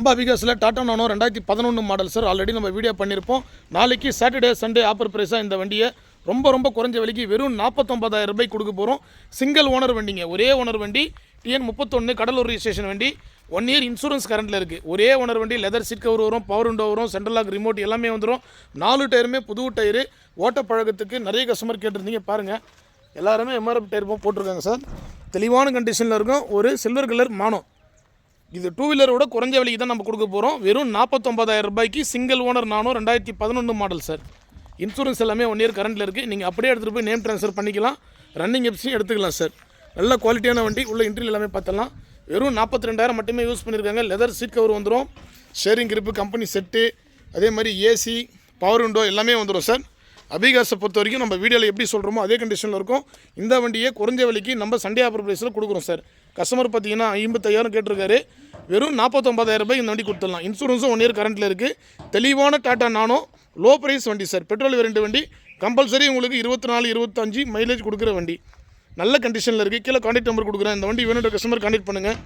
நம்ம அபிகாஸில் டாடா நானோ 2011 model sir. Already நம்ம video பண்ணியிருப்போம். நாளைக்கு சாட்டர்டே சண்டே ஆஃபர் ப்ரைஸாக இந்த வண்டியை ரொம்ப குறைஞ்ச விலைக்கு வெறும் 49,000 ரூபாய்க்கு கொடுக்க போகிறோம். சிங்கிள் ஓனர் வண்டிங்க, ஒரே ஓனர் வண்டி. TN 31 கடலூர் ரிஜிஸ்ட்ரேஷன் வண்டி. 1 இயர் இன்சூரன்ஸ் கரண்டில் இருக்குது. ஒரே ஓனர் வண்டி. லெதர் சீட் கவர் வரும், பவர் விண்டோ வரும், சென்ட்ரல் லாக் ரிமோட் எல்லாமே வந்துடும். 4 டயருமே புது டயரு. ஓட்ட பழக்கத்துக்கு நிறைய கஸ்டமர் கேட்டிருந்தீங்க. பாருங்கள், எல்லாருமே MRF டயர் போட்டிருக்காங்க சார். தெளிவான கண்டிஷனில் இருக்கும். ஒரு சில்வர் கலர் மானோ. இது 2 வீலரோட குறைஞ்ச விலைக்கு தான் நம்ம கொடுக்க போகிறோம். வெறும் 49,000 ரூபாய்க்கு சிங்கிள் ஓனர் நானோ 2011 மாடல் சார். இன்சூரன்ஸ் எல்லாமே 1 இயர் கரண்டில் இருக்குது. நீங்கள் அப்படியே எடுத்துகிட்டு போய் நேம் ட்ரான்ஸ்ஃபர் பண்ணிக்கலாம். ரன்னிங் எப்ஸையும் எடுத்துக்கலாம் சார். நல்ல குவாலிட்டியான வண்டி. உள்ள இன்டீரியர் எல்லாமே பார்த்தலாம். வெறும் 42,000 மட்டுமே யூஸ் பண்ணியிருக்காங்க. லெதர் சீட் கவர் வந்துடும், ஷேரிங் கிரிப்பு, கம்பெனி செட்டு, அதே மாதிரி ஏசி, பவர் விண்டோ எல்லாமே வந்துடும் சார். அபிகாஸை பொறுத்த வரைக்கும் நம்ம வீடியோவில் எப்படி சொல்கிறோமோ அதே கண்டிஷனில் இருக்கும். இந்த வண்டியை குறைஞ்ச விலைக்கு நம்ம சண்டே ஆஃபர் ப்ரைஸில் கொடுக்குறோம் சார். கஸ்டமர் பார்த்தீங்கன்னா 55,000 கேட்டிருக்காரு. வெறும் 49,000 ரூபாய்க்கு இந்த வண்டி கொடுத்துடலாம். இன்சூரன்ஸும் 1 இயர் கரண்ட்டில் இருக்குது. தெளிவான டாடா நானோ லோ ப்ரைஸ் வண்டி சார். பெட்ரோல் வேரியண்ட் வண்டி. கம்பல்சரி உங்களுக்கு 24, 25 மைலேஜ் கொடுக்குற வண்டி. நல்ல கண்டிஷனில் இருக்குது. கீழே கான்டாக்ட் நம்பர் கொடுக்குறேன். இந்த வண்டி வேணுன்ற கஸ்டமர் கான்டாக்ட் பண்ணுங்கள்.